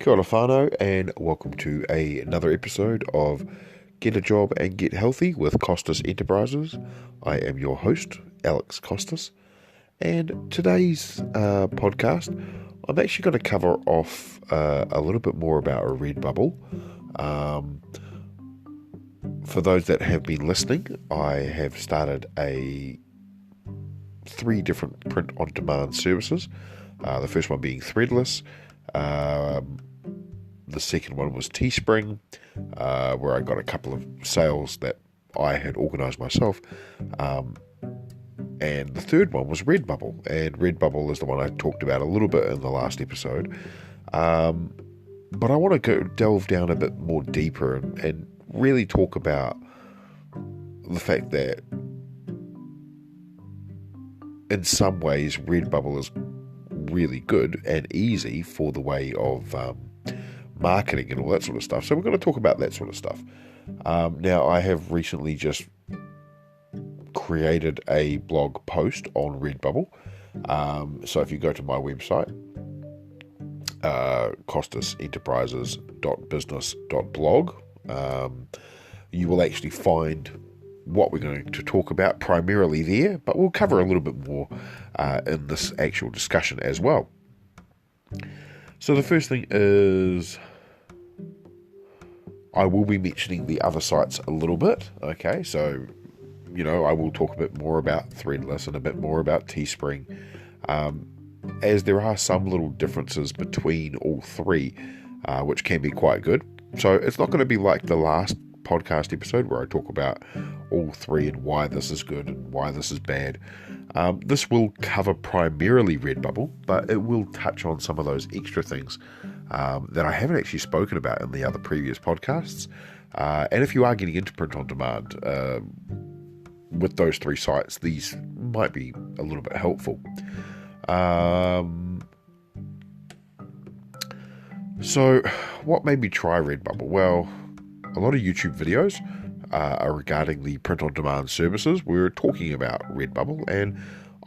Kia ora whānau, and welcome to another episode of Get a Job and Get Healthy with Costas Enterprises. I am your host, Alex Costas, and today's podcast, I'm actually going to cover off a little bit more about Redbubble. For those that have been listening, I have started 3 different print-on-demand services. The first one being Threadless. The second one was Teespring, where I got a couple of sales that I had organised myself. And the third one was Redbubble. And Redbubble is the one I talked about a little bit in the last episode. But I want to delve down a bit more deeper and really talk about the fact that in some ways Redbubble is really good and easy for the way of marketing and all that sort of stuff. So we're going to talk about that sort of stuff. Now, I have recently just created a blog post on Redbubble. So if you go to my website, costasenterprises.business.blog, you will actually find what we're going to talk about primarily there, but we'll cover a little bit more in this actual discussion as well. So the first thing is I will be mentioning the other sites a little bit. Okay, so, I will talk a bit more about Threadless and a bit more about Teespring, as there are some little differences between all three, which can be quite good. So it's not going to be like the last podcast episode where I talk about all three and why this is good and why this is bad. This will cover primarily Redbubble, but it will touch on some of those extra things that I haven't actually spoken about in the other previous podcasts. And if you are getting into print on demand with those three sites, these might be a little bit helpful. So what made me try Redbubble? Well, a lot of YouTube videos are regarding the print-on-demand services. We were talking about Redbubble, and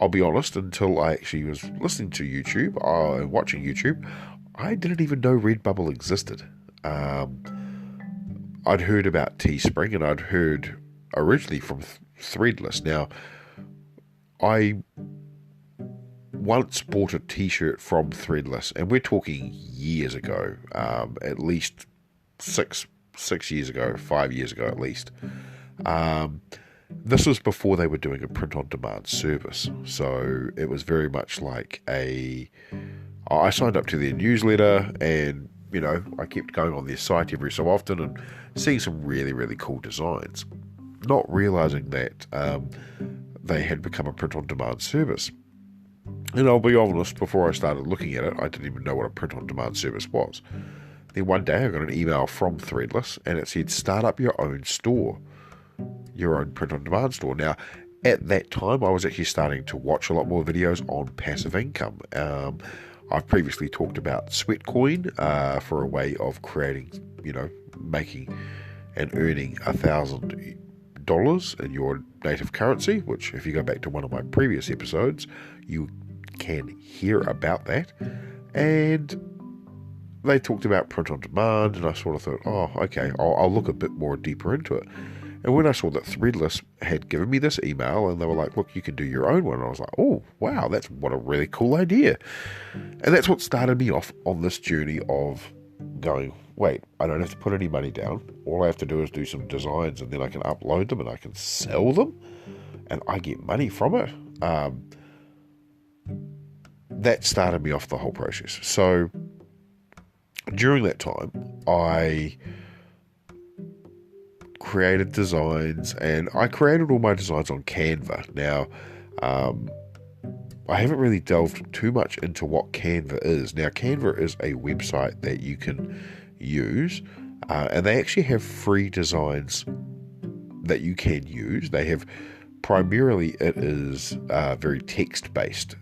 I'll be honest, until I actually was listening to YouTube and watching YouTube, I didn't even know Redbubble existed. I'd heard about Teespring, and I'd heard originally from Threadless. Now, I once bought a t-shirt from Threadless, and we're talking years ago, at least 6 years ago, 5 years ago at least. This was before they were doing a print-on-demand service, so it was very much like I signed up to their newsletter, and I kept going on their site every so often and seeing some really, really cool designs, not realising that they had become a print-on-demand service. And I'll be honest, before I started looking at it, I didn't even know what a print-on-demand service was. Then one day I got an email from Threadless, and it said, start up your own store, your own print-on-demand store. Now, at that time, I was actually starting to watch a lot more videos on passive income. I've previously talked about Sweatcoin for a way of creating, making and earning $1,000 in your native currency, which if you go back to one of my previous episodes, you can hear about that. And they talked about print on demand, and I sort of thought, oh, okay, I'll look a bit more deeper into it. And when I saw that Threadless had given me this email, and they were like, look, you can do your own one, I was like, oh, wow, what a really cool idea. And that's what started me off on this journey of going, wait, I don't have to put any money down. All I have to do is do some designs, and then I can upload them, and I can sell them, and I get money from it. That started me off the whole process. So during that time, I created designs, and I created all my designs on Canva. Now, I haven't really delved too much into what Canva is. Now, Canva is a website that you can use, and they actually have free designs that you can use. They have, primarily, it is very text-based.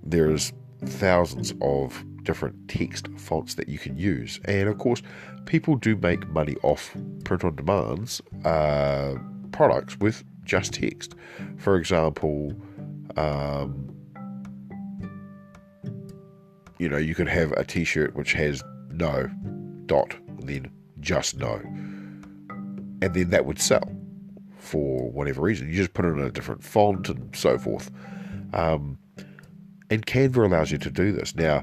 There's thousands of different text fonts that you can use, and of course people do make money off print-on-demand's products with just text. For example, you could have a t-shirt which has no dot, then just no, and then that would sell for whatever reason. You just put it in a different font and so forth. And Canva allows you to do this. Now,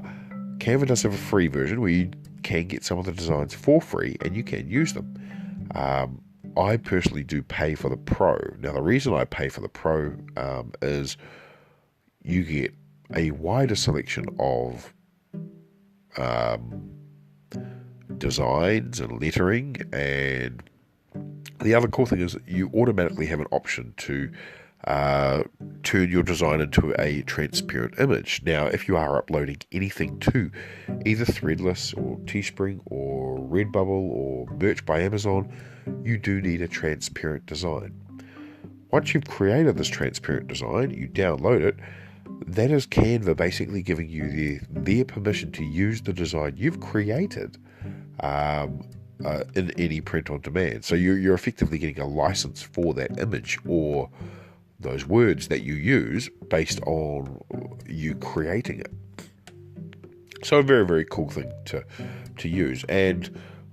Canva does have a free version where you can get some of the designs for free and you can use them. I personally do pay for the Pro. Now, the reason I pay for the Pro is you get a wider selection of designs and lettering, and the other cool thing is that you automatically have an option to turn your design into a transparent image. Now, if you are uploading anything to either Threadless or Teespring or Redbubble or merch by Amazon, you do need a transparent design. Once you've created this transparent design, you download it. That is Canva basically giving you their permission to use the design you've created in any print on demand. So you're effectively getting a license for that image or those words that you use based on you creating it. So a very, very cool thing to use. And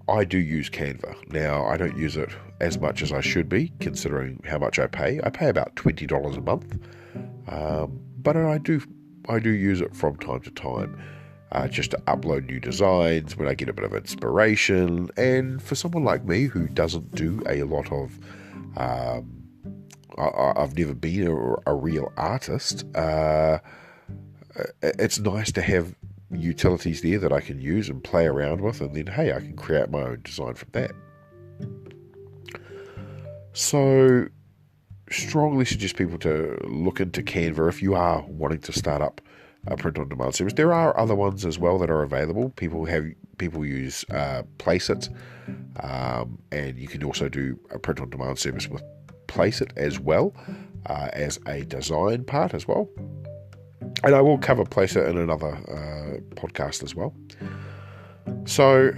I do use Canva. Now, I don't use it as much as I should be, considering how much I pay. I pay about $20 a month. But I do use it from time to time, just to upload new designs when I get a bit of inspiration. And for someone like me who doesn't do a lot of, I've never been a real artist, it's nice to have utilities there that I can use and play around with, and then hey, I can create my own design from that. So strongly suggest people to look into Canva if you are wanting to start up a print-on-demand service. There are other ones as well that are available. People use Placeit, and you can also do a print-on-demand service with Placeit as well, as a design part as well. And I will cover Placeit in another podcast as well. So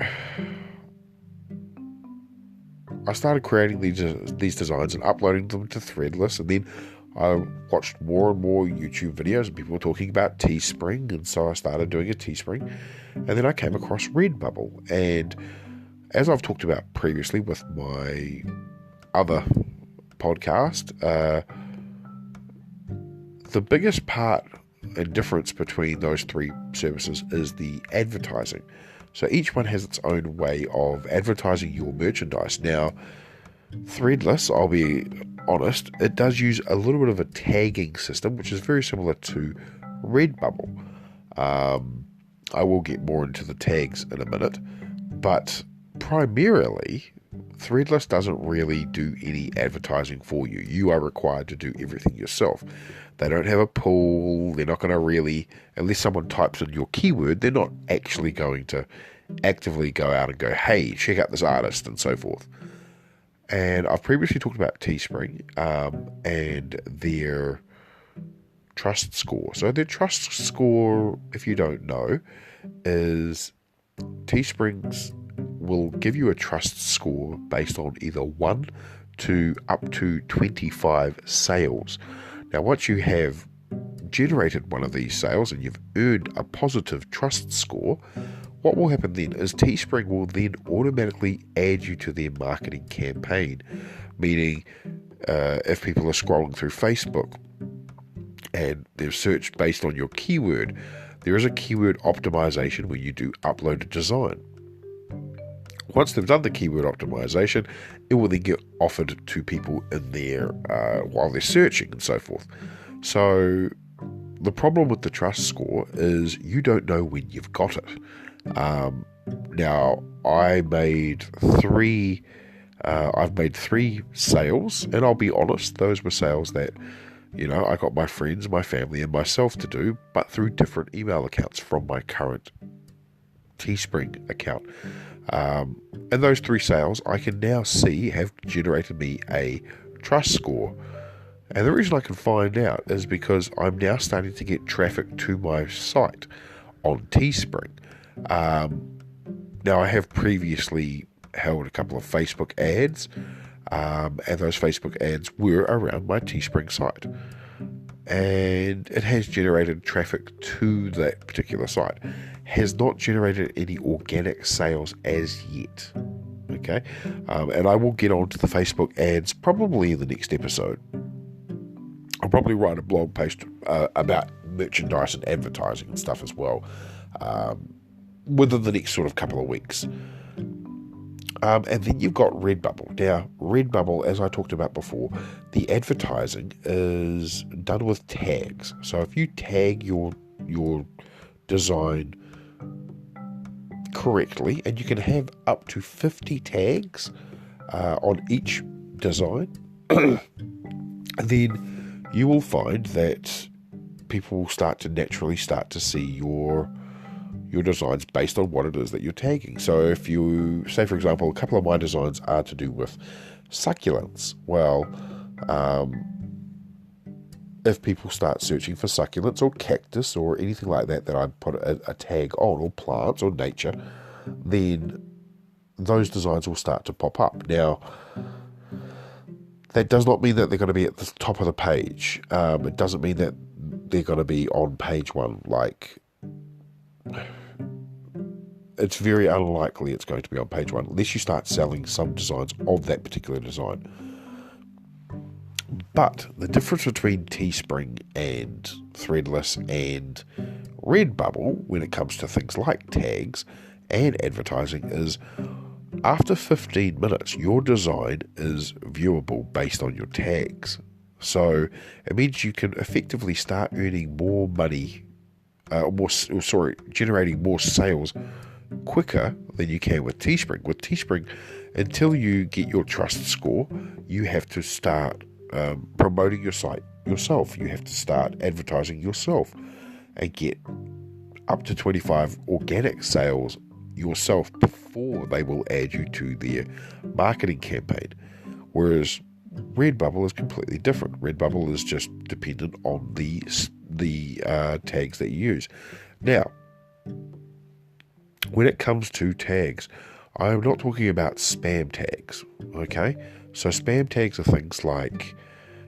I started creating these designs and uploading them to Threadless, and then I watched more and more YouTube videos and people were talking about Teespring, and so I started doing a Teespring, and then I came across Redbubble. And as I've talked about previously with my other podcast, the biggest part and difference between those three services is the advertising. So each one has its own way of advertising your merchandise. Now, Threadless, I'll be honest, it does use a little bit of a tagging system, which is very similar to Redbubble. I will get more into the tags in a minute, but primarily, Threadless doesn't really do any advertising for you. You are required to do everything yourself. They don't have a pool. They're not going to really, unless someone types in your keyword, they're not actually going to actively go out and go, hey, check out this artist and so forth. And I've previously talked about Teespring and their trust score. So their trust score, if you don't know, is Teesprings will give you a trust score based on either 1 to up to 25 sales. Now, once you have generated one of these sales and you've earned a positive trust score, what will happen then is Teespring will then automatically add you to their marketing campaign. Meaning, if people are scrolling through Facebook and they've searched based on your keyword, there is a keyword optimization when you do upload a design. Once they've done the keyword optimization, it will then get offered to people in there while they're searching and so forth. So the problem with the trust score is you don't know when you've got it. Now, I've made three sales, and I'll be honest, those were sales that, I got my friends, my family, and myself to do, but through different email accounts from my current Teespring account. And those 3 sales I can now see have generated me a trust score. And the reason I can find out is because I'm now starting to get traffic to my site on Teespring. Now, I have previously held a couple of Facebook ads, and those Facebook ads were around my Teespring site. And it has generated traffic to that particular site. has not generated any organic sales as yet. Okay, and I will get on to the Facebook ads probably in the next episode. I'll probably write a blog post about merchandise and advertising and stuff as well within the next sort of couple of weeks. And then you've got Redbubble. Now, Redbubble, as I talked about before, the advertising is done with tags. So if you tag your design correctly, and you can have up to 50 tags on each design, then you will find that people will naturally start to see your designs based on what it is that you're tagging. So if you say, for example, a couple of my designs are to do with succulents, well, if people start searching for succulents or cactus or anything like that I put a tag on, or plants or nature, then those designs will start to pop up. Now, that does not mean that they're going to be at the top of the page. It doesn't mean that they're going to be on page one. Like, it's very unlikely it's going to be on page one unless you start selling some designs of that particular design. But the difference between Teespring and Threadless and Redbubble when it comes to things like tags and advertising is, after 15 minutes, your design is viewable based on your tags. So it means you can effectively start earning more money, generating more sales quicker than you can with Teespring. With Teespring, until you get your trust score, you have to start promoting your site yourself. You have to start advertising yourself and get up to 25 organic sales yourself before they will add you to their marketing campaign. Whereas Redbubble is completely different. Redbubble is just dependent on the tags that you use. Now, when it comes to tags, I am not talking about spam tags, okay? So spam tags are things like,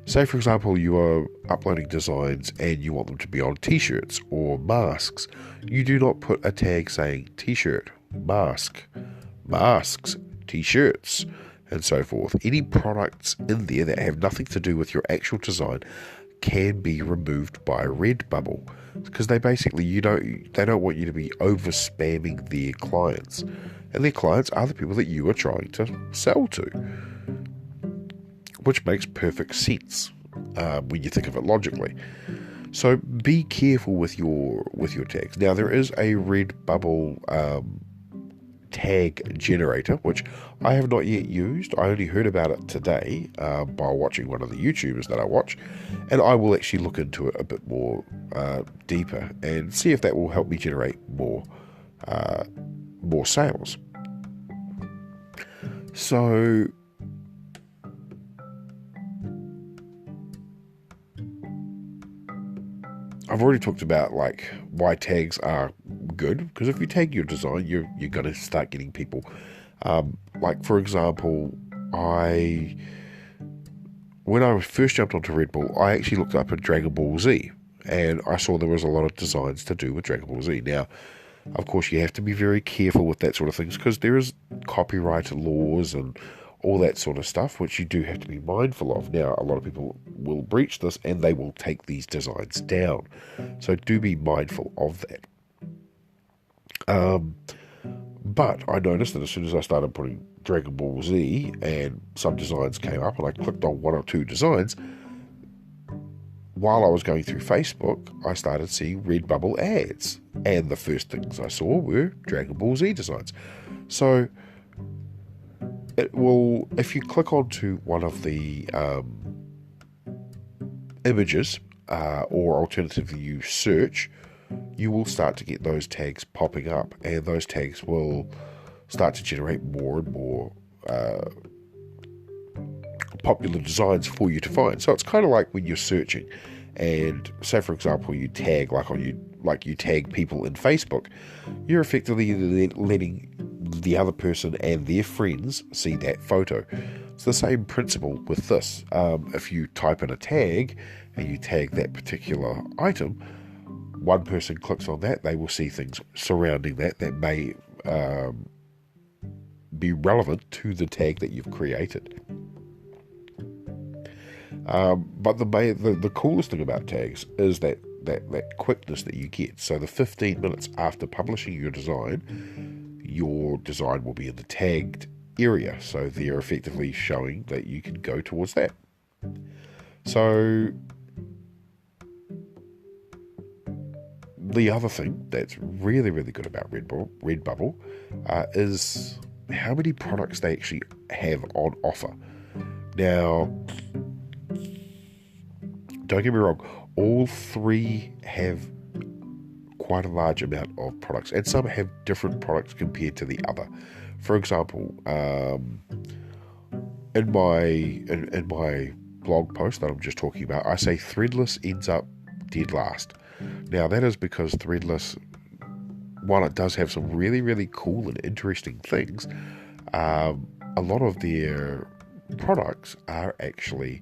say for example, you are uploading designs and you want them to be on t-shirts or masks. You do not put a tag saying t-shirt, mask, masks, t-shirts, and so forth. Any products in there that have nothing to do with your actual design can be removed by Redbubble, because they basically they don't want you to be over spamming their clients, and their clients are the people that you are trying to sell to, which makes perfect sense when you think of it logically. So be careful with your tags. Now, there is a Redbubble tag generator, which I have not yet used. I only heard about it today by watching one of the YouTubers that I watch, and I will actually look into it a bit more deeper and see if that will help me generate more sales. So I've already talked about like why tags are good, because if you tag your design, you're going to start getting people. Like for example, when I first jumped onto Redbubble, I actually looked up at Dragon Ball Z, and I saw there was a lot of designs to do with Dragon Ball Z. Now, of course, you have to be very careful with that sort of things, because there is copyright laws and all that sort of stuff, which you do have to be mindful of. Now, a lot of people will breach this and they will take these designs down. So do be mindful of that. But I noticed that as soon as I started putting Dragon Ball Z and some designs came up and I clicked on one or two designs, while I was going through Facebook, I started seeing Redbubble ads. And the first things I saw were Dragon Ball Z designs. So it will, if you click onto one of the images, or alternatively you search, you will start to get those tags popping up, and those tags will start to generate more and more popular designs for you to find. So it's kind of like when you're searching, and say for example you tag you tag people in Facebook, you're effectively letting the other person and their friends see that photo. It's the same principle with this. If you type in a tag and you tag that particular item, one person clicks on that, they will see things surrounding that may be relevant to the tag that you've created. But the coolest thing about tags is that quickness that you get. So the 15 minutes after publishing your design will be in the tagged area. So they're effectively showing that you can go towards that. So the other thing that's really, really good about Redbubble is how many products they actually have on offer. Now, don't get me wrong, all three have quite a large amount of products, and some have different products compared to the other. For example, in my blog post that I'm just talking about, I say Threadless ends up dead last. Now, that is because Threadless, while it does have some really, really cool and interesting things, a lot of their products are actually,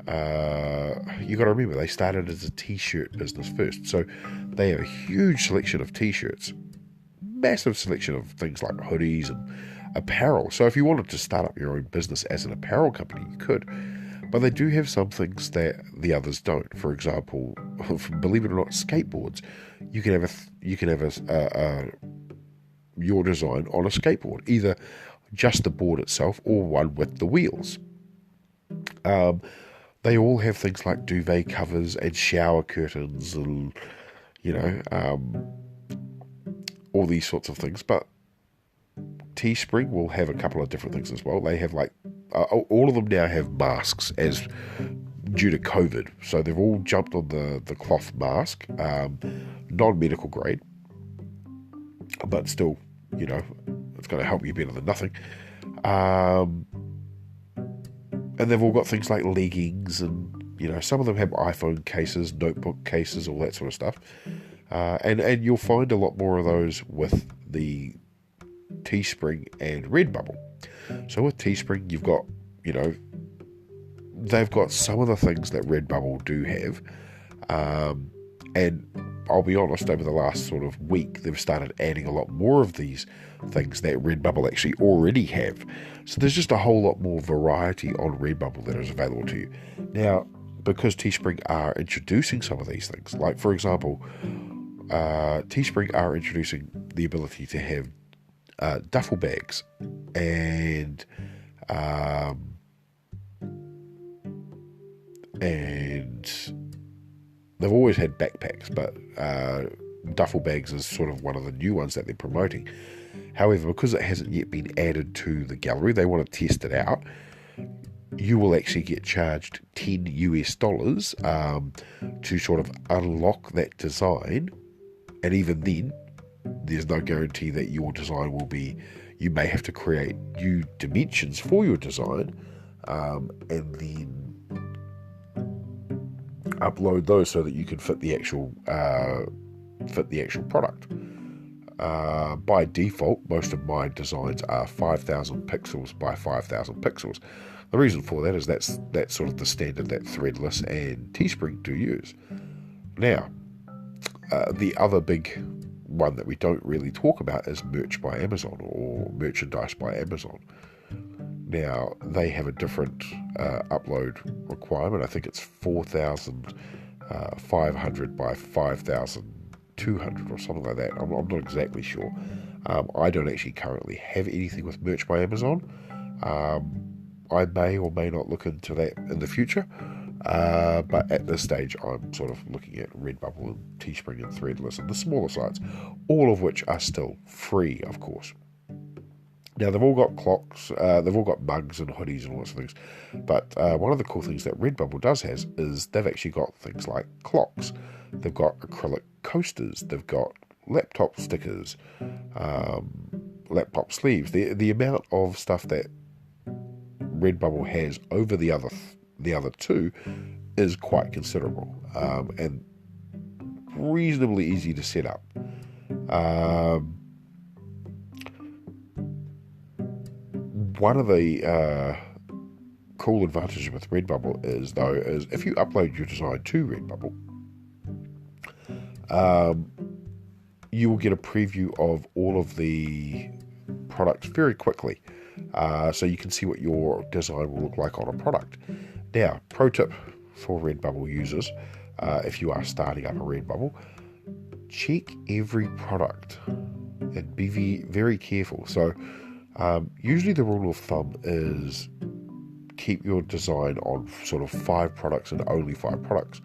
you got to remember, they started as a t-shirt business first. So they have a huge selection of t-shirts, massive selection of things like hoodies and apparel. So if you wanted to start up your own business as an apparel company, you could. But they do have some things that the others don't. For example, believe it or not, skateboards. You can have your design on a skateboard, either just the board itself or one with the wheels. They all have things like duvet covers and shower curtains and, all these sorts of things. But Teespring will have a couple of different things as well. They have all of them now have masks as due to COVID. So they've all jumped on the cloth mask, non-medical grade, but still, it's going to help you better than nothing. And they've all got things like leggings and, some of them have iPhone cases, notebook cases, all that sort of stuff. And you'll find a lot more of those with the Teespring and Redbubble. So with Teespring, you've got, they've got some of the things that Redbubble do have. And I'll be honest, over the last sort of week, they've started adding a lot more of these things that Redbubble actually already have. So there's just a whole lot more variety on Redbubble that is available to you. Now, because Teespring are introducing some of these things, like for example, Teespring are introducing the ability to have duffel bags and they've always had backpacks, but duffel bags is sort of one of the new ones that they're promoting. However, because it hasn't yet been added to the gallery, they want to test it out. You will actually get charged $10 to sort of unlock that design, and even then, there's no guarantee that your design will be. You may have to create new dimensions for your design, and then upload those so that you can fit the actual product. By default, most of my designs are 5,000 pixels by 5,000 pixels. The reason for that is that's sort of the standard that Threadless and Teespring do use. Now, the other big one that we don't really talk about is merch by Amazon or merchandise by Amazon. Now, they have a different upload requirement. I think it's 4,500 by 5,200 or something like that. I'm not exactly sure. I don't actually currently have anything with merch by Amazon. I may or may not look into that in the future. But at this stage, I'm sort of looking at Redbubble and Teespring and Threadless and the smaller sites, all of which are still free, of course. Now, they've all got clocks, they've all got mugs and hoodies and all sorts of things. But one of the cool things that Redbubble has is they've actually got things like clocks. They've got acrylic coasters. They've got laptop stickers, laptop sleeves. The amount of stuff that Redbubble has over the other two is quite considerable, and reasonably easy to set up. One of the cool advantages with Redbubble is if you upload your design to Redbubble, you will get a preview of all of the products very quickly. So you can see what your design will look like on a product. Now, pro tip for Redbubble users, if you are starting up a Redbubble, check every product and be very careful. So usually the rule of thumb is keep your design on sort of 5 products and only 5 products.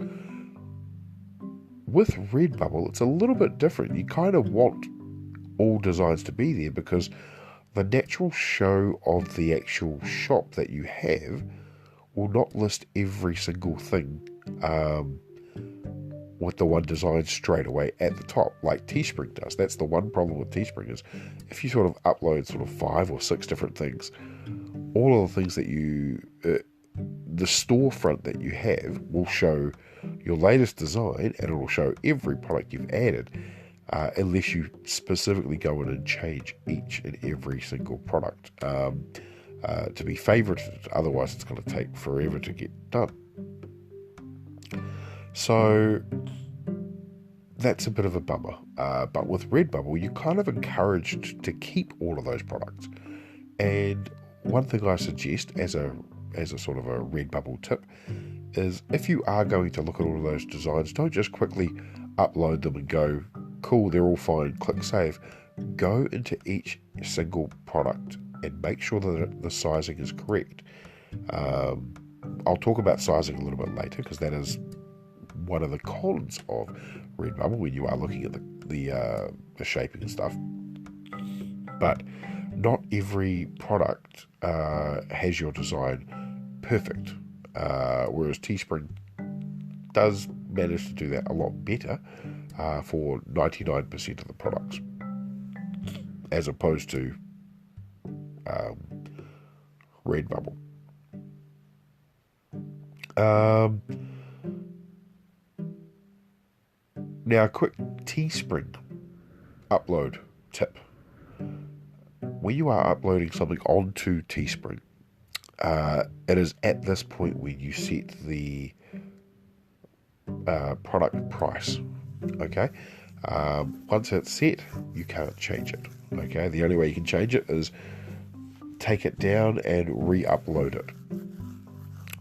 With Redbubble, it's a little bit different. You kind of want all designs to be there because the natural show of the actual shop that you have will not list every single thing with the one design straight away at the top, like Teespring does. That's the one problem with Teespring is if you sort of upload sort of 5 or 6 different things, all of the things that you, the storefront that you have will show your latest design and it will show every product you've added, unless you specifically go in and change each and every single product to be favorited. Otherwise it's going to take forever to get done. So that's a bit of a bummer. But with Redbubble, you're kind of encouraged to keep all of those products. And one thing I suggest as a sort of a Redbubble tip is if you are going to look at all of those designs, don't just quickly upload them and go, cool, they're all fine, click save. Go into each single product and make sure that the sizing is correct. I'll talk about sizing a little bit later because that is one of the cons of Redbubble when you are looking at the shaping and stuff. But not every product has your design perfect, whereas Teespring does manage to do that a lot better for 99% of the products, as opposed to Redbubble. Now, a quick Teespring upload tip. When you are uploading something onto Teespring, it is at this point when you set the product price. Okay, once it's set, you can't change it. Okay, the only way you can change it is take it down and re-upload it.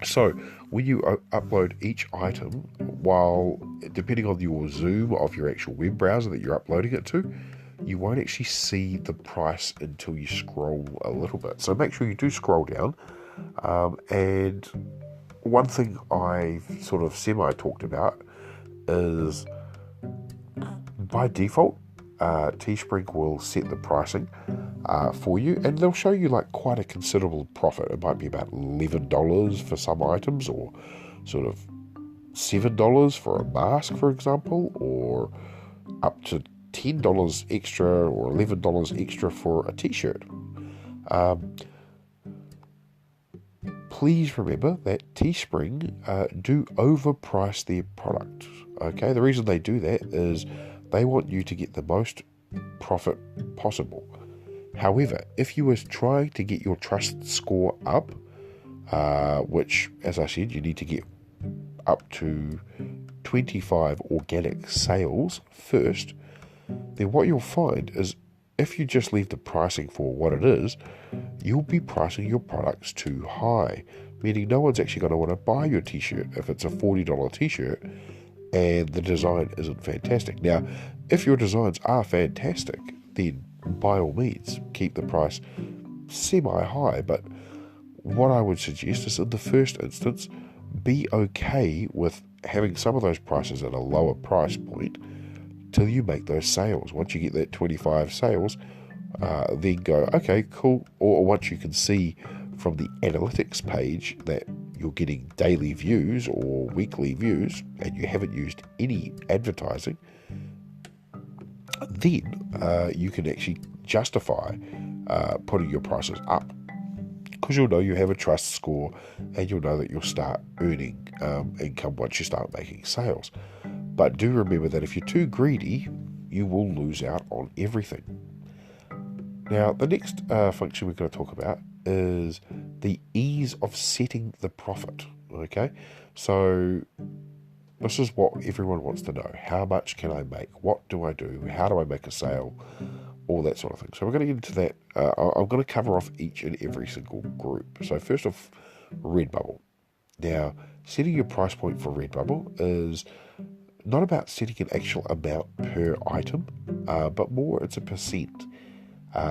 So when you upload each item, while depending on your zoom of your actual web browser that you're uploading it to, you won't actually see the price until you scroll a little bit. So make sure you do scroll down. And one thing I sort of semi-talked about is by default, Teespring will set the pricing for you, and they'll show you like quite a considerable profit. It might be about $11 for some items, or sort of $7 for a mask, for example, or up to $10 extra or $11 extra for a t-shirt. Please remember that Teespring do overprice their product. Okay, the reason they do that is they want you to get the most profit possible. However, if you were trying to get your trust score up, which, as I said, you need to get up to 25 organic sales first, then what you'll find is if you just leave the pricing for what it is, you'll be pricing your products too high, meaning no one's actually going to want to buy your t-shirt if it's a $40 t-shirt and the design isn't fantastic. Now, if your designs are fantastic, then by all means, keep the price semi-high. But what I would suggest is, in the first instance, be okay with having some of those prices at a lower price point till you make those sales. Once you get that 25 sales, then go, okay, cool. Or once you can see from the analytics page that you're getting daily views or weekly views and you haven't used any advertising, then you can actually justify putting your prices up, because you'll know you have a trust score and you'll know that you'll start earning income once you start making sales. But do remember that if you're too greedy, you will lose out on everything. Now, the next function we're going to talk about is the ease of setting the profit. Okay, so This is what everyone wants to know. How much can I make? What do I do? How do I make a sale? All that sort of thing. So we're going to get into that. I'm going to cover off each and every single group. So first off, Redbubble. Now, setting your price point for Redbubble is not about setting an actual amount per item, but more it's a percent.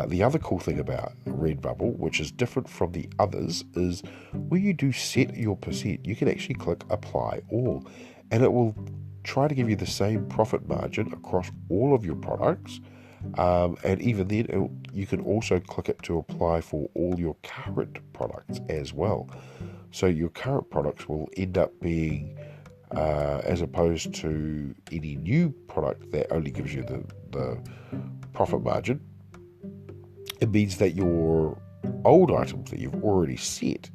The other cool thing about Redbubble, which is different from the others, is when you do set your percent, you can actually click apply all, and it will try to give you the same profit margin across all of your products. And even then, you can also click it to apply for all your current products as well. So your current products will end up being, as opposed to any new product that only gives you the profit margin, it means that your old items that you've already set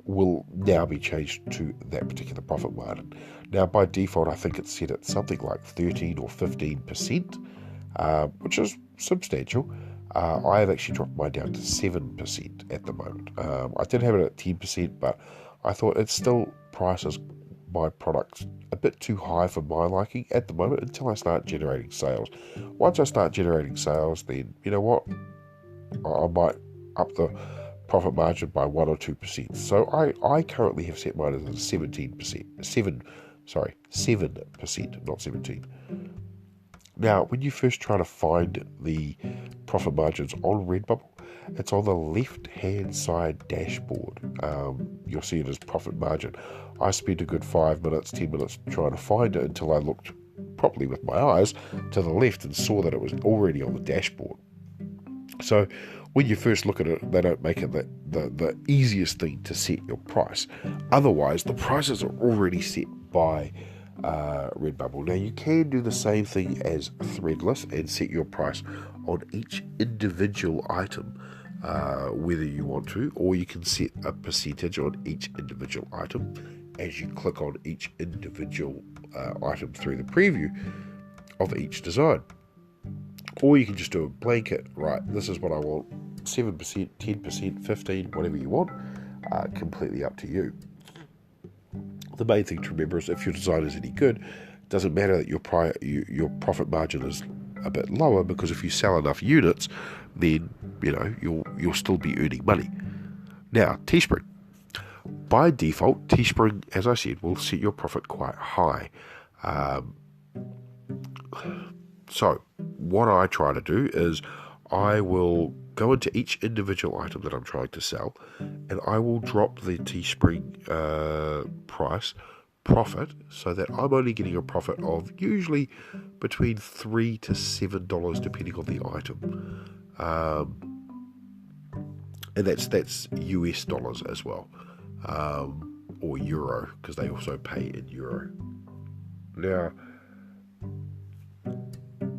will now be changed to that particular profit margin. Now, by default, I think it's set at something like 13 or 15%, which is substantial. I have actually dropped mine down to 7% at the moment. I did have it at 10%, but I thought it still prices my products a bit too high for my liking at the moment until I start generating sales. Once I start generating sales, then you know what? I might up the profit margin by 1 or 2%. So I currently have set mine as 17%. 7%, not 17. Now, when you first try to find the profit margins on Redbubble, it's on the left-hand side dashboard. You'll see it as profit margin. I spent a good 5 minutes, 10 minutes trying to find it until I looked properly with my eyes to the left and saw that it was already on the dashboard. So when you first look at it, they don't make it the easiest thing to set your price. Otherwise, the prices are already set by Redbubble. Now, you can do the same thing as Threadless and set your price on each individual item, whether you want to, or you can set a percentage on each individual item as you click on each individual item through the preview of each design. Or you can just do a blanket, right, this is what I want, 7%, 10%, 15%, whatever you want, completely up to you. The main thing to remember is if your design is any good, it doesn't matter that your profit margin is a bit lower, because if you sell enough units, then you'll still be earning money. Now, Teespring. By default, Teespring, as I said, will set your profit quite high. So what I try to do is I will go into each individual item that I'm trying to sell, and I will drop the Teespring profit so that I'm only getting a profit of usually between $3 to $7 depending on the item, and that's US dollars as well, or euro, because they also pay in euro. Now,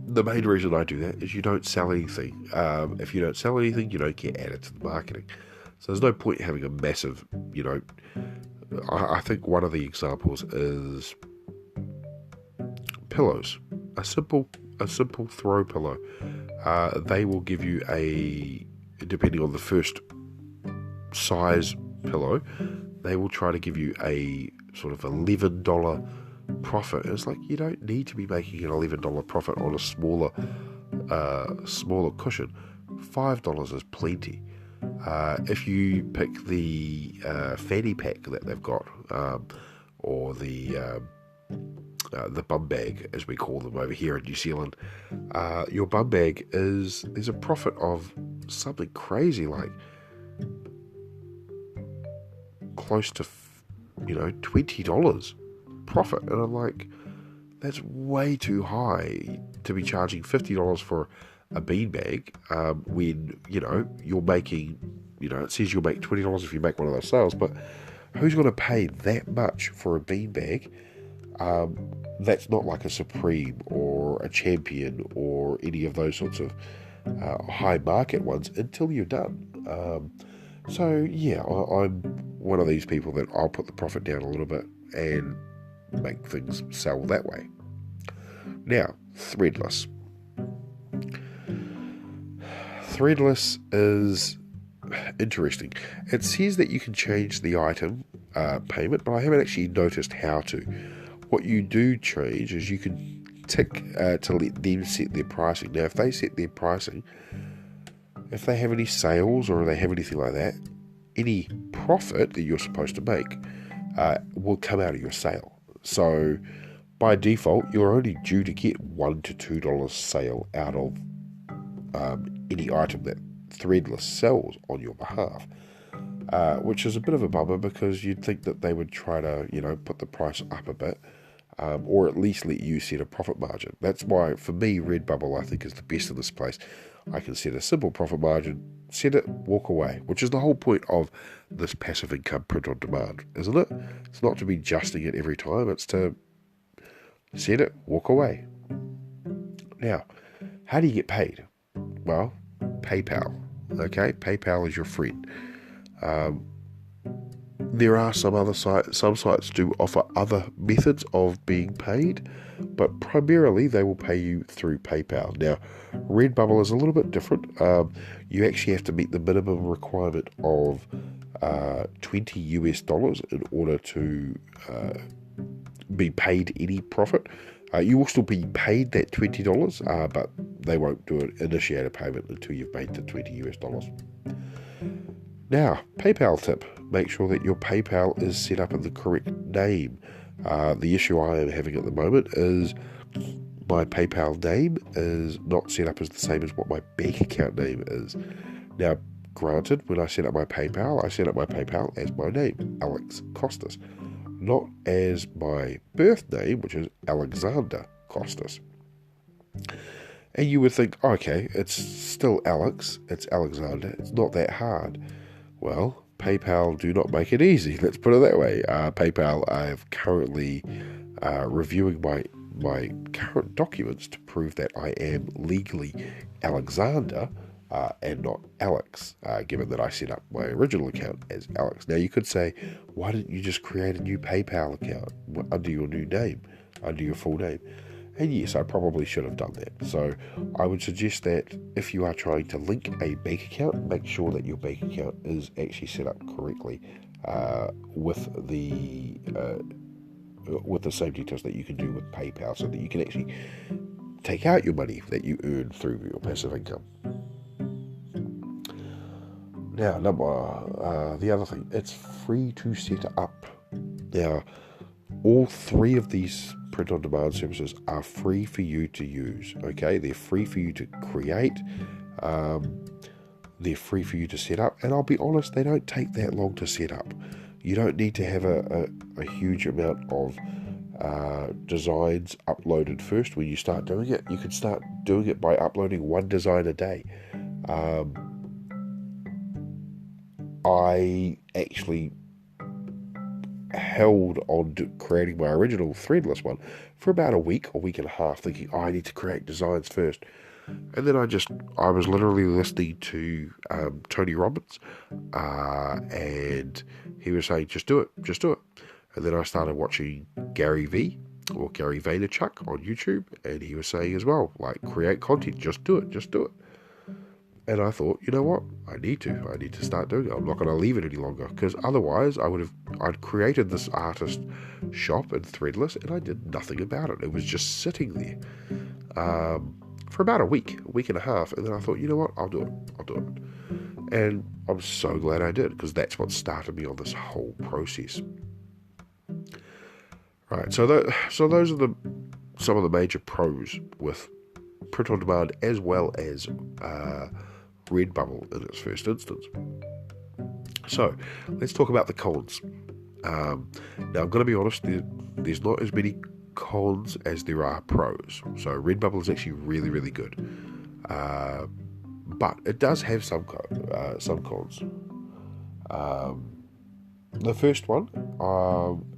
the main reason I do that is you don't sell anything. If you don't sell anything, you don't get added to the marketing. So there's no point having a massive, I think one of the examples is pillows. A simple throw pillow. They will give you depending on the first size pillow, they will try to give you a sort of $11 profit. It's like, you don't need to be making an $11 profit on a smaller cushion. $5 is plenty. If you pick the fanny pack that they've got, or the bum bag, as we call them over here in New Zealand, your bum bag there's a profit of something crazy, like close to $20 profit, and I'm like, that's way too high to be charging $50 for a beanbag, when you're making, it says you'll make $20 if you make one of those sales, but who's going to pay that much for a beanbag? That's not like a Supreme or a Champion or any of those sorts of high market ones until you're done. So yeah, I'm one of these people that I'll put the profit down a little bit and make things sell that way. Now, Threadless. Threadless is interesting. It says that you can change the item payment, but I haven't actually noticed how to. what you do change is you can tick to let them set their pricing. Now, if they set their pricing, if they have any sales or they have anything like that, any profit that you're supposed to make will come out of your sale. So by default, you're only due to get $1 to $2 sale out of any item that Threadless sells on your behalf, which is a bit of a bummer because you'd think that they would try to, put the price up a bit, or at least let you set a profit margin. That's why, for me, Redbubble, I think, is the best in this place. I can set a simple profit margin, set it, walk away, which is the whole point of this passive income print on demand, isn't it? It's not to be adjusting it every time, it's to set it, walk away. Now, how do you get paid? Well, PayPal. Okay, PayPal is your friend. There are some other sites. Some sites do offer other methods of being paid, but primarily they will pay you through PayPal. Now, Redbubble is a little bit different. You actually have to meet the minimum requirement of $20 in order to be paid any profit. You will still be paid that $20, but they won't initiate a payment until you've made the $20. Now, PayPal tip. Make sure that your PayPal is set up in the correct name. The issue I am having at the moment is my PayPal name is not set up as the same as what my bank account name is. Now, granted, when I set up my PayPal as my name, Alex Costas, not as my birth name, which is Alexander Costas. And you would think, okay, it's still Alex, it's Alexander, it's not that hard. Well, PayPal do not make it easy, let's put it that way. PayPal, I am currently reviewing my current documents to prove that I am legally Alexander and not Alex, given that I set up my original account as Alex. Now, you could say, why didn't you just create a new PayPal account under your new name, under your full name? And yes, I probably should have done that. So I would suggest that if you are trying to link a bank account, make sure that your bank account is actually set up correctly with the same details that you can do with PayPal, so that you can actually take out your money that you earn through your passive income. Now, the other thing, it's free to set up. Now, all three of these print-on-demand services are free for you to use, okay? They're free for you to create, they're free for you to set up, and I'll be honest, they don't take that long to set up. You don't need to have a huge amount of designs uploaded first when you start doing it. You can start doing it by uploading one design a day. I actually held on to creating my original threadless one for about a week and a half, thinking, I need to create designs first. And then I was literally listening to Tony Robbins, and he was saying, just do it. And then I started watching Gary Vaynerchuk on YouTube, and he was saying as well, like, create content, just do it. And I thought, you know what? I need to start doing it. I'm not going to leave it any longer, because otherwise I'd created this artist shop in Threadless, and I did nothing about it. It was just sitting there for about a week and a half. And then I thought, you know what? I'll do it. And I'm so glad I did, because that's what started me on this whole process. Right. So those are some of the major pros with print on demand, as well as Redbubble in its first instance. So let's talk about the cons. Now, I'm going to be honest, there's not as many cons as there are pros. So Redbubble is actually really, really good, but it does have some cons. The first one,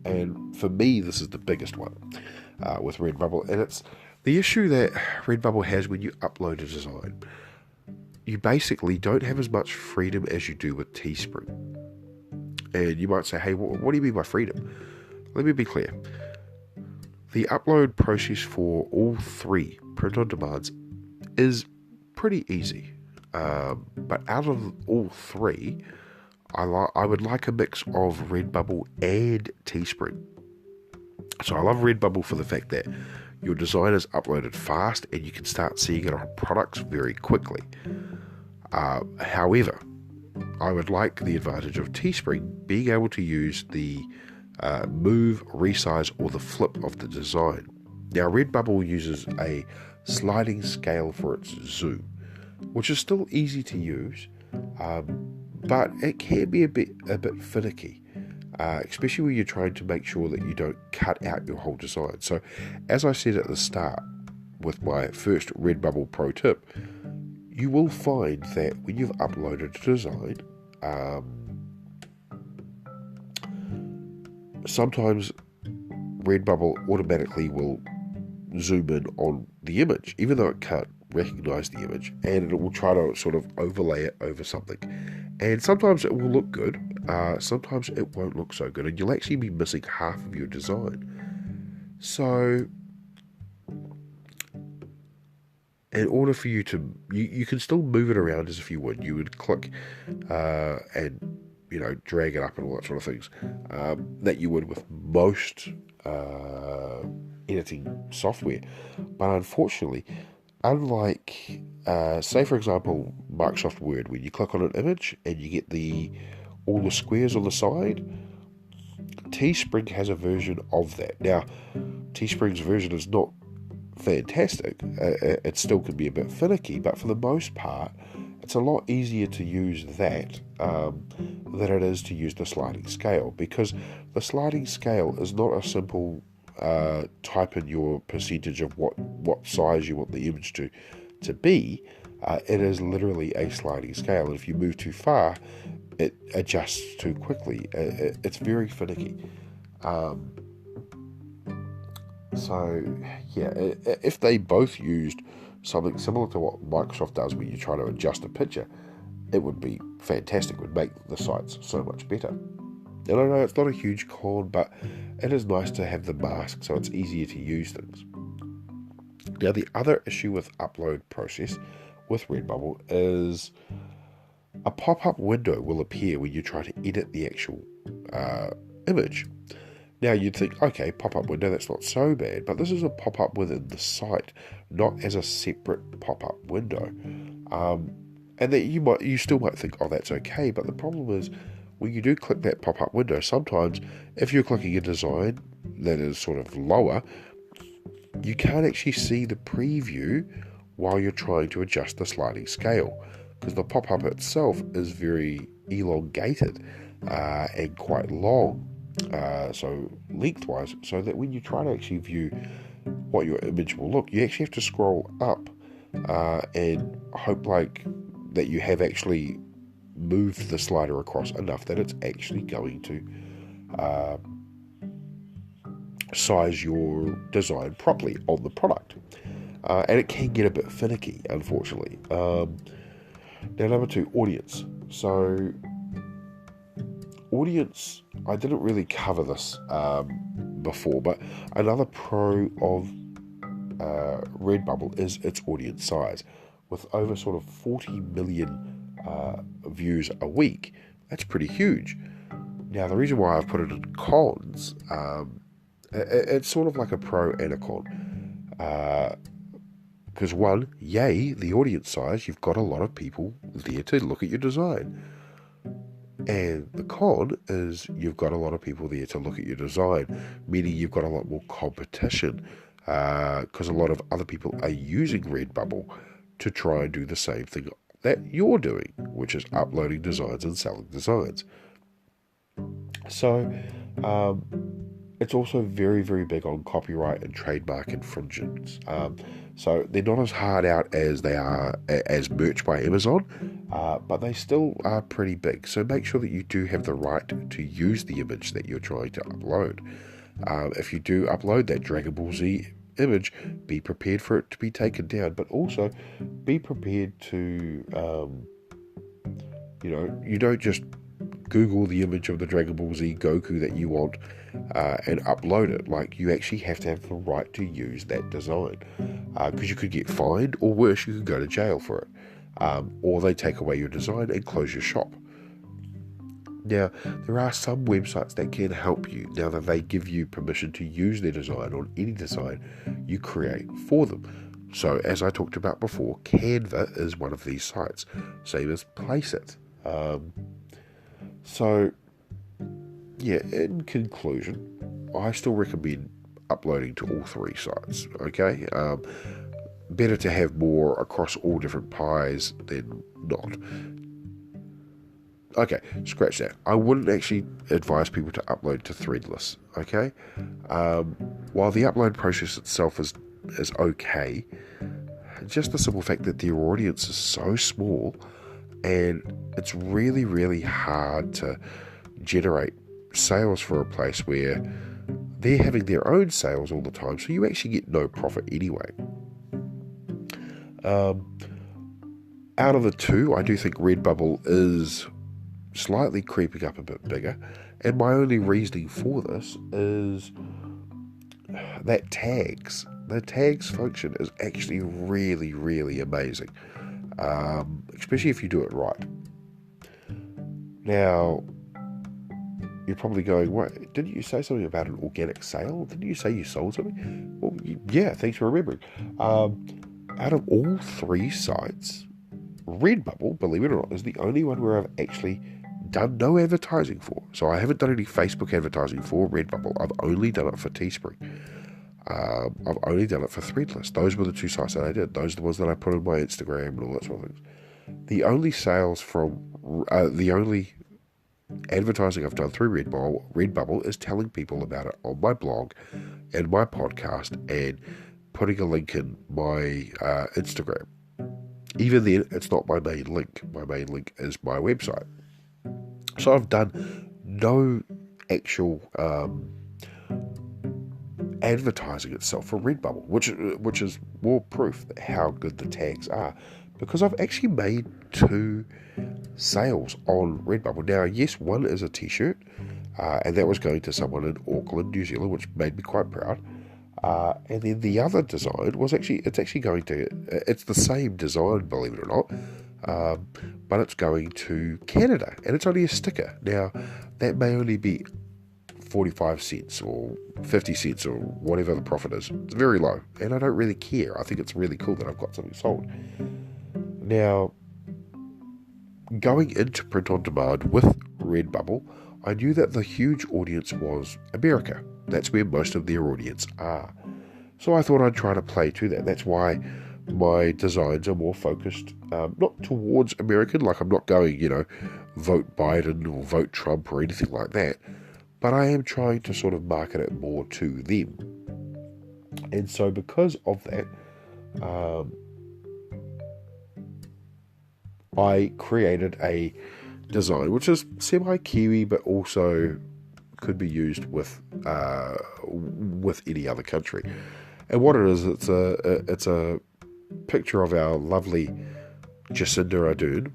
and for me this is the biggest one with Redbubble, and it's the issue that Redbubble has when you upload a design. You basically don't have as much freedom as you do with Teespring. And you might say, hey, what do you mean by freedom? Let me be clear. The upload process for all three print-on-demands is pretty easy. But out of all three, I would like a mix of Redbubble and Teespring. So I love Redbubble for the fact that your design is uploaded fast and you can start seeing it on products very quickly. However, I would like the advantage of Teespring being able to use the move, resize, or the flip of the design. Now, Redbubble uses a sliding scale for its zoom, which is still easy to use, but it can be a bit finicky, especially when you're trying to make sure that you don't cut out your whole design. So, as I said at the start with my first Redbubble pro tip, you will find that when you've uploaded a design, sometimes Redbubble automatically will zoom in on the image, even though it can't recognize the image, and it will try to sort of overlay it over something. And sometimes it will look good, sometimes it won't look so good, and you'll actually be missing half of your design. So in order for you to, you can still move it around as if you would. You would click and, drag it up and all that sort of things that you would with most editing software. But unfortunately, unlike, say for example, Microsoft Word, when you click on an image and you get all the squares on the side, Teespring has a version of that. Now, Teespring's version is not fantastic. It still can be a bit finicky, but for the most part, it's a lot easier to use that than it is to use the sliding scale, because the sliding scale is not a simple type in your percentage of what size you want the image to be. It is literally a sliding scale, and if you move too far, it adjusts too quickly. It's very finicky. So, yeah, if they both used something similar to what Microsoft does when you try to adjust a picture, it would be fantastic. It would make the sites so much better. And I know it's not a huge con, but it is nice to have the mask so it's easier to use things. Now, the other issue with upload process with Redbubble is a pop-up window will appear when you try to edit the actual image. Now, you'd think, okay, pop-up window, that's not so bad, but this is a pop-up within the site, not as a separate pop-up window. And that you still might think, oh, that's okay, but the problem is, when you do click that pop-up window, sometimes if you're clicking a design that is sort of lower, you can't actually see the preview while you're trying to adjust the sliding scale, because the pop-up itself is very elongated and quite long. So lengthwise, so that when you try to actually view what your image will look, you actually have to scroll up and hope that you have actually moved the slider across enough that it's actually going to size your design properly on the product. And it can get a bit finicky, unfortunately. Now, number 2, audience. So audience, I didn't really cover this before, but another pro of Redbubble is its audience size. With over sort of 40 million views a week, that's pretty huge. Now, the reason why I've put it in cons, it's sort of like a pro and a con. Because one, yay, the audience size, you've got a lot of people there to look at your design. And the con is you've got a lot of people there to look at your design, meaning you've got a lot more competition, because a lot of other people are using Redbubble to try and do the same thing that you're doing, which is uploading designs and selling designs. So it's also very, very big on copyright and trademark infringements. So they're not as hard out as they are as merch by Amazon, but they still are pretty big. So make sure that you do have the right to use the image that you're trying to upload. If you do upload that Dragon Ball Z image, be prepared for it to be taken down, but also be prepared to, you don't just Google the image of the Dragon Ball Z Goku that you want and upload it. Like, you actually have to have the right to use that design, because you could get fined, or worse, you could go to jail for it, or they take away your design and close your shop. Now, there are some websites that can help you now that they give you permission to use their design on any design you create for them. So, as I talked about before, Canva is one of these sites, same as Placeit. So, yeah, in conclusion, I still recommend uploading to all three sites, okay? Better to have more across all different pies than not. Okay, scratch that. I wouldn't actually advise people to upload to Threadless, okay? While the upload process itself is okay, just the simple fact that their audience is so small and it's really, really hard to generate sales for a place where they're having their own sales all the time, so you actually get no profit anyway. Out of the two, I do think Redbubble is slightly creeping up a bit bigger, and my only reasoning for this is that the tags function is actually really, really amazing, especially if you do it right. Now, you're probably going, wait, didn't you say something about an organic sale? Didn't you say you sold something? Well, yeah, thanks for remembering. Out of all three sites, Redbubble, believe it or not, is the only one where I've actually done no advertising for. So I haven't done any Facebook advertising for Redbubble. I've only done it for Teespring. I've only done it for Threadless. Those were the two sites that I did. Those are the ones that I put on my Instagram and all that sort of things. The only sales from, the only advertising I've done through Redbubble is telling people about it on my blog and my podcast and putting a link in my Instagram. Even then, it's not my main link. My main link is my website. So I've done no actual advertising itself for Redbubble, which is more proof that how good the tags are, because I've actually made 2 sales on Redbubble. Now, yes, one is a t-shirt, and that was going to someone in Auckland, New Zealand, which made me quite proud. And then the other design was it's the same design, believe it or not, but it's going to Canada, and it's only a sticker. Now, that may only be 45 cents or 50 cents or whatever the profit is. It's very low, and I don't really care. I think it's really cool that I've got something sold. Now, going into print on demand with Redbubble, I knew that the huge audience was America. That's where most of their audience are. So I thought I'd try to play to that. That's why my designs are more focused, not towards American, like I'm not going, vote Biden or vote Trump or anything like that, but I am trying to sort of market it more to them. And so because of that, I created a design which is semi-Kiwi, but also could be used with any other country. And what it is, it's a picture of our lovely Jacinda Ardern,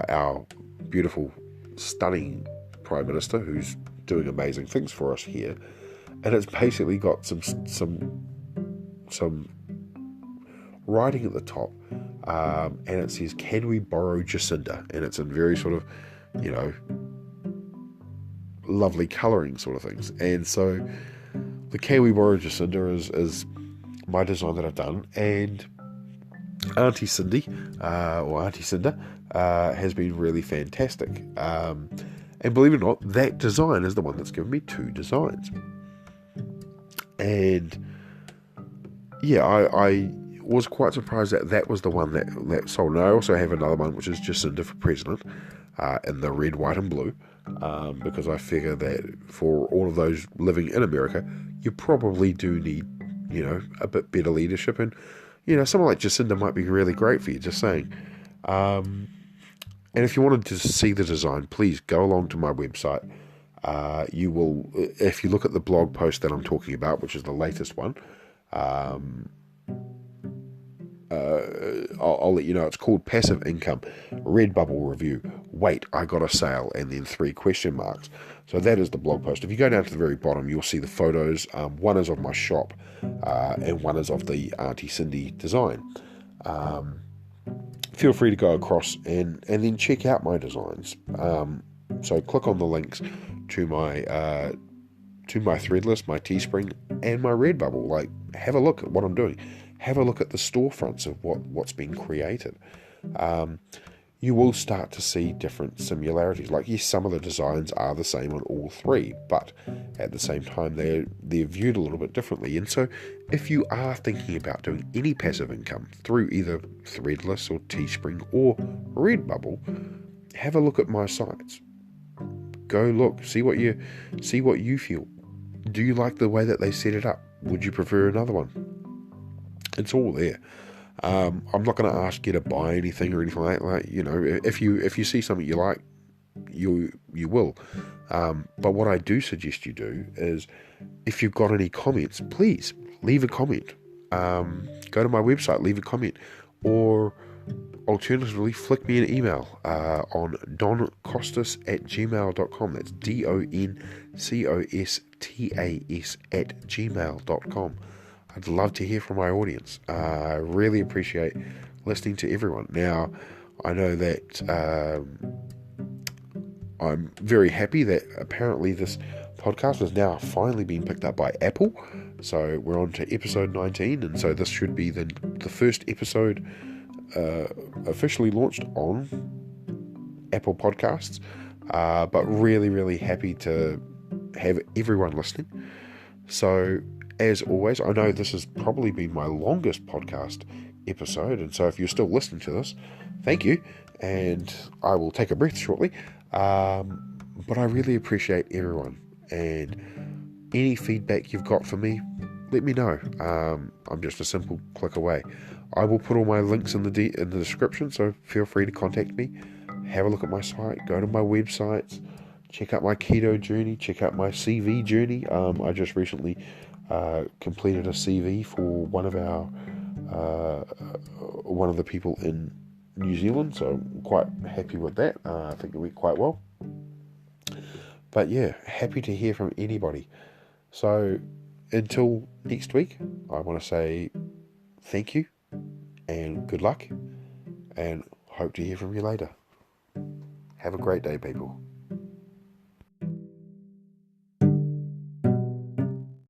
our beautiful, stunning Prime Minister, who's doing amazing things for us here. And it's basically got some writing at the top, and it says, "Can we borrow Jacinda?" And it's in very sort of, lovely colouring sort of things. And so the "Can we borrow Jacinda" is my design that I've done, and Auntie Cindy, or Auntie Cinda, has been really fantastic. And believe it or not, that design is the one that's given me 2 designs. And yeah, I was quite surprised that was the one that sold. And I also have another one, which is Jacinda for President, in the red, white and blue, because I figure that for all of those living in America, you probably do need, a bit better leadership. And, someone like Jacinda might be really great for you, just saying. And if you wanted to see the design, please go along to my website. You will, if you look at the blog post that I'm talking about, which is the latest one, I'll let you know. It's called Passive Income Redbubble Review. Wait, I got a sale, and then 3 question marks. So that is the blog post. If you go down to the very bottom, you'll see the photos. One is of my shop, and one is of the Auntie Cindy design. Feel free to go across and then check out my designs. So click on the links to my Threadless, my Teespring, and my Redbubble. Like, have a look at what I'm doing. Have a look at the storefronts of what's been created. You will start to see different similarities. Like, yes, some of the designs are the same on all three, but at the same time, they're viewed a little bit differently. And so, if you are thinking about doing any passive income through either Threadless or Teespring or Redbubble, have a look at my sites. Go look, see what you feel. Do you like the way that they set it up? Would you prefer another one? It's all there. I'm not going to ask you to buy anything or anything like that. You know, if you see something you like, you will. But what I do suggest you do is, if you've got any comments, please leave a comment. Go to my website, leave a comment, or alternatively, flick me an email on doncostas@gmail.com. That's DONCOSTAS@gmail.com. I'd love to hear from my audience. I really appreciate listening to everyone. Now, I know that I'm very happy that apparently this podcast has now finally been picked up by Apple. So we're on to episode 19, and so this should be the first episode officially launched on Apple Podcasts. But really, really happy to have everyone listening. So, as always, I know this has probably been my longest podcast episode, and so if you're still listening to this, thank you, and I will take a breath shortly. But I really appreciate everyone, and any feedback you've got for me, let me know. I'm just a simple click away. I will put all my links in the description, so feel free to contact me. Have a look at my site, go to my websites, check out my keto journey, check out my CV journey. I just recently completed a CV for one of the people in New Zealand, so I'm quite happy with that. I think it went quite well. But yeah, happy to hear from anybody. So until next week, I want to say thank you and good luck, and hope to hear from you later. Have a great day, people.